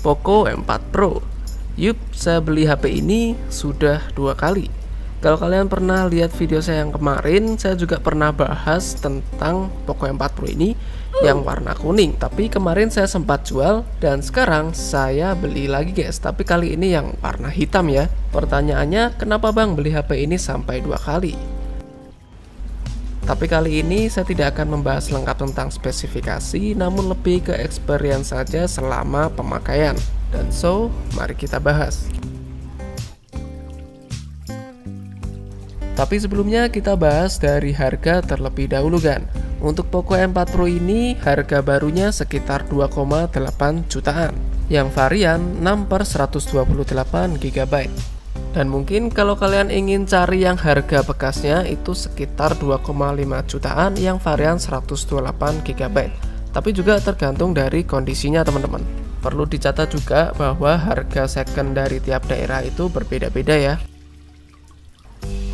Poco M4 Pro. Yup, saya beli HP ini sudah 2 kali. Kalau kalian pernah lihat video saya yang kemarin, saya juga pernah bahas tentang Poco M4 Pro ini yang warna kuning. Tapi kemarin saya sempat jual dan sekarang saya beli lagi guys. Tapi kali ini yang warna hitam ya. Pertanyaannya, kenapa bang beli HP ini sampai 2 kali? Tapi kali ini saya tidak akan membahas lengkap tentang spesifikasi, namun lebih ke experience saja selama pemakaian. Dan so, mari kita bahas. Tapi sebelumnya kita bahas dari harga terlebih dahulu kan. Untuk Poco M4 Pro ini harga barunya sekitar 2,8 jutaan. Yang varian 6/128 GB. Dan mungkin kalau kalian ingin cari yang harga bekasnya itu sekitar 2,5 jutaan yang varian 128 GB. Tapi juga tergantung dari kondisinya teman-teman. Perlu dicatat juga bahwa harga second dari tiap daerah itu berbeda-beda ya.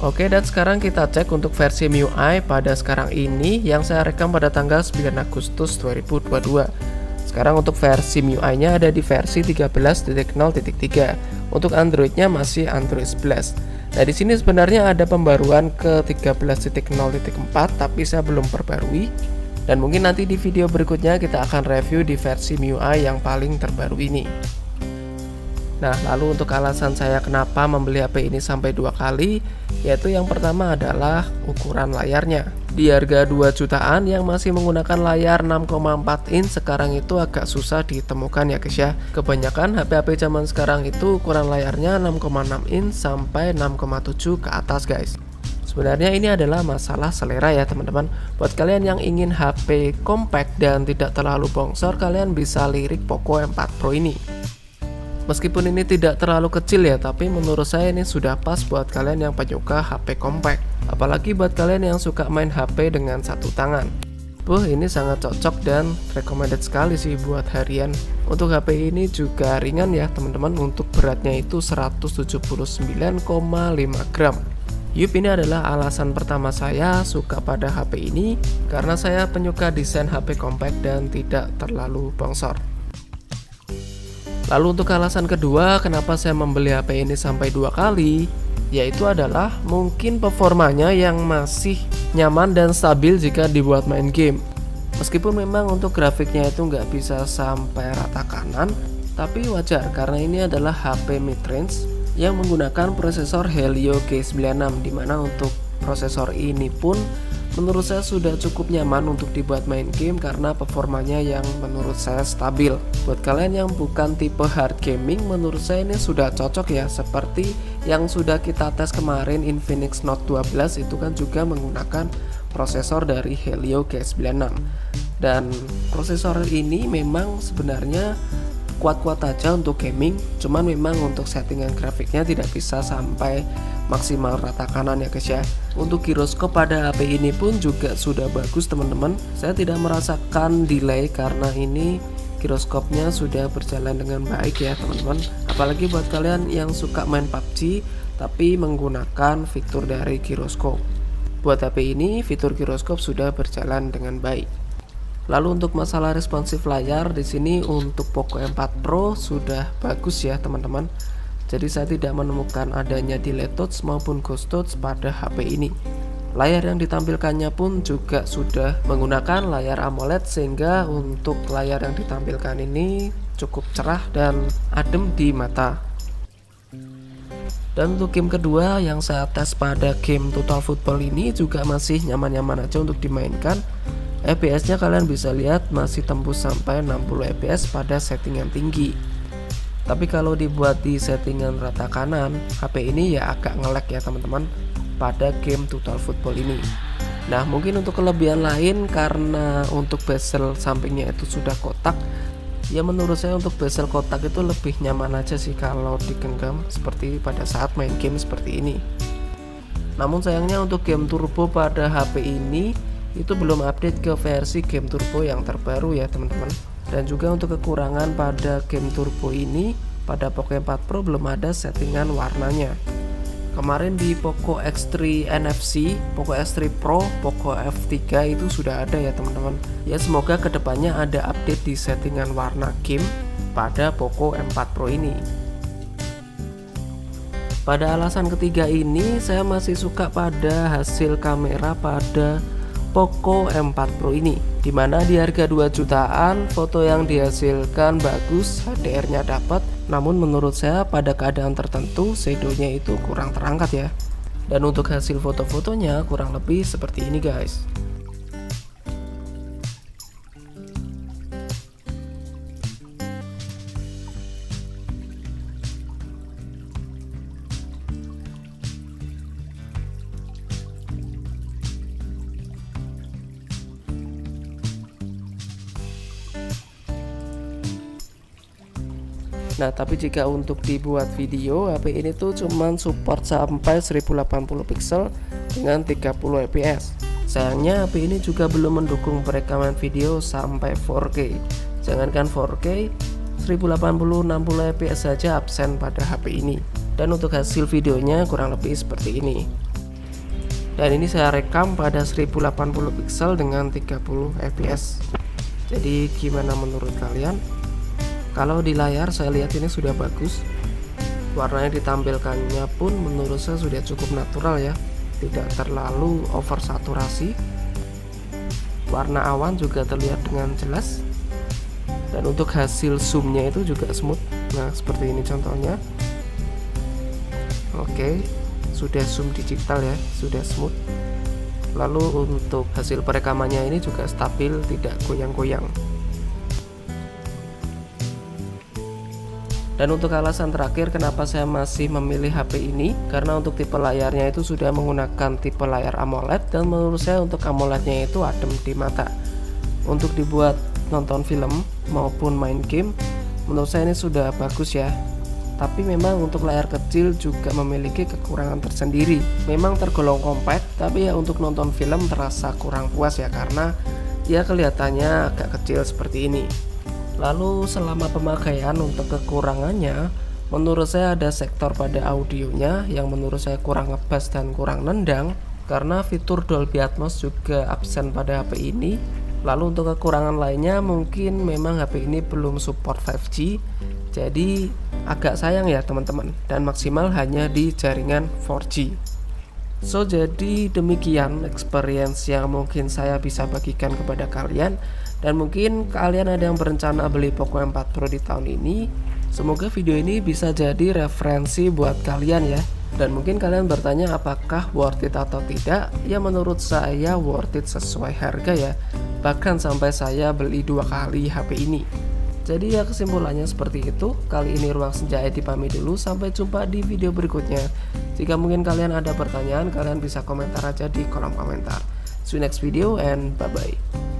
Oke, dan sekarang kita cek untuk versi MIUI pada sekarang ini yang saya rekam pada tanggal 9 Agustus 2022. Sekarang untuk versi MIUI-nya ada di versi 13.0.3. Untuk Android-nya masih Android 11. Nah, di sini sebenarnya ada pembaruan ke 13.0.4 tapi saya belum perbarui. Dan mungkin nanti di video berikutnya kita akan review di versi MIUI yang paling terbaru ini. Nah, lalu untuk alasan saya kenapa membeli HP ini sampai 2 kali, yaitu yang pertama adalah ukuran layarnya. Di harga 2 jutaan yang masih menggunakan layar 6,4 inch sekarang itu agak susah ditemukan ya guys ya. Kebanyakan HP-HP zaman sekarang itu ukuran layarnya 6,6 inch sampai 6,7 ke atas guys. Sebenarnya ini adalah masalah selera ya teman-teman. Buat kalian yang ingin HP compact dan tidak terlalu bongsor, kalian bisa lirik Poco M4 Pro ini. Meskipun ini tidak terlalu kecil ya, tapi menurut saya ini sudah pas buat kalian yang penyuka HP compact. Apalagi buat kalian yang suka main HP dengan satu tangan. Ini sangat cocok dan recommended sekali sih buat harian. Untuk HP ini juga ringan ya teman-teman. Untuk beratnya itu 179,5 gram. Yup, ini adalah alasan pertama saya suka pada HP ini, karena saya penyuka desain HP compact dan tidak terlalu bongsor. Lalu untuk alasan kedua kenapa saya membeli HP ini sampai 2 kali, yaitu adalah mungkin performanya yang masih nyaman dan stabil jika dibuat main game. Meskipun memang untuk grafiknya itu nggak bisa sampai rata kanan, tapi wajar karena ini adalah HP mid-range yang menggunakan prosesor Helio G96, dimana untuk prosesor ini pun menurut saya sudah cukup nyaman untuk dibuat main game karena performanya yang menurut saya stabil. Buat kalian yang bukan tipe hard gaming, menurut saya ini sudah cocok ya, seperti yang sudah kita tes kemarin Infinix Note 12 itu kan juga menggunakan prosesor dari Helio G96. Dan prosesor ini memang sebenarnya kuat-kuat aja untuk gaming, cuman memang untuk settingan grafiknya tidak bisa sampai maksimal rata kanan ya guys ya. Untuk giroskop pada HP ini pun juga sudah bagus teman-teman. Saya tidak merasakan delay karena ini giroskopnya sudah berjalan dengan baik ya teman-teman. Apalagi buat kalian yang suka main PUBG tapi menggunakan fitur dari giroskop. Buat HP ini fitur giroskop sudah berjalan dengan baik. Lalu untuk masalah responsif layar di sini untuk Poco M4 Pro sudah bagus ya teman-teman. Jadi saya tidak menemukan adanya delay touch maupun ghost touch pada HP ini. Layar yang ditampilkannya pun juga sudah menggunakan layar AMOLED, sehingga untuk layar yang ditampilkan ini cukup cerah dan adem di mata. Dan untuk game kedua yang saya tes pada game Total Football ini juga masih nyaman-nyaman aja untuk dimainkan. FPS nya kalian bisa lihat masih tembus sampai 60 fps pada settingan tinggi. Tapi kalau dibuat di settingan rata kanan, HP ini ya agak nge-lag ya teman-teman pada game Total Football ini. Nah, mungkin untuk kelebihan lain karena untuk bezel sampingnya itu sudah kotak. Ya menurut saya untuk bezel kotak itu lebih nyaman aja sih kalau digenggam seperti pada saat main game seperti ini. Namun sayangnya untuk game turbo pada HP ini itu belum update ke versi game turbo yang terbaru ya teman-teman. Dan juga untuk kekurangan pada game turbo ini, pada Poco M4 Pro belum ada settingan warnanya. Kemarin di Poco X3 NFC, Poco X3 Pro, Poco F3 itu sudah ada ya teman-teman. Ya semoga kedepannya ada update di settingan warna game pada Poco M4 Pro ini. Pada alasan ketiga ini, saya masih suka pada hasil kamera pada Poco M4 Pro ini, dimana di harga 2 jutaan foto yang dihasilkan bagus, HDR-nya dapat, namun menurut saya pada keadaan tertentu shadownya itu kurang terangkat ya. Dan untuk hasil foto-fotonya kurang lebih seperti ini guys. Nah, tapi jika untuk dibuat video, HP ini tuh cuman support sampai 1080 pixel dengan 30 fps. Sayangnya HP ini juga belum mendukung perekaman video sampai 4K. Jangankan 4K, 1080 60 fps saja absen pada HP ini. Dan untuk hasil videonya kurang lebih seperti ini. Dan ini saya rekam pada 1080 pixel dengan 30 fps. Jadi gimana menurut kalian? Kalau di layar saya lihat ini sudah bagus, warnanya ditampilkannya pun menurut saya sudah cukup natural ya, tidak terlalu oversaturasi. Warna awan juga terlihat dengan jelas, dan untuk hasil zoomnya itu juga smooth. Nah seperti ini contohnya. Oke, sudah zoom digital ya, sudah smooth. Lalu untuk hasil perekamannya ini juga stabil, tidak goyang-goyang. Dan untuk alasan terakhir kenapa saya masih memilih HP ini, karena untuk tipe layarnya itu sudah menggunakan tipe layar AMOLED, dan menurut saya untuk AMOLED-nya itu adem di mata. Untuk dibuat nonton film maupun main game, menurut saya ini sudah bagus ya. Tapi memang untuk layar kecil juga memiliki kekurangan tersendiri. Memang tergolong compact, tapi ya untuk nonton film terasa kurang puas ya, karena ya kelihatannya agak kecil seperti ini. Lalu selama pemakaian untuk kekurangannya, menurut saya ada sektor pada audionya yang menurut saya kurang ngebass dan kurang nendang, karena fitur Dolby Atmos juga absen pada HP ini. Lalu untuk kekurangan lainnya mungkin memang HP ini belum support 5G, jadi agak sayang ya teman-teman, dan maksimal hanya di jaringan 4G. So jadi demikian experience yang mungkin saya bisa bagikan kepada kalian. Dan mungkin kalian ada yang berencana beli Poco M4 Pro di tahun ini. Semoga video ini bisa jadi referensi buat kalian ya. Dan mungkin kalian bertanya apakah worth it atau tidak. Ya menurut saya worth it sesuai harga ya. Bahkan sampai saya beli 2 kali HP ini. Jadi ya kesimpulannya seperti itu. Kali ini Ruang Senja ID pamit dulu. Sampai jumpa di video berikutnya. Jika mungkin kalian ada pertanyaan, kalian bisa komentar aja di kolom komentar. See you next video and bye bye.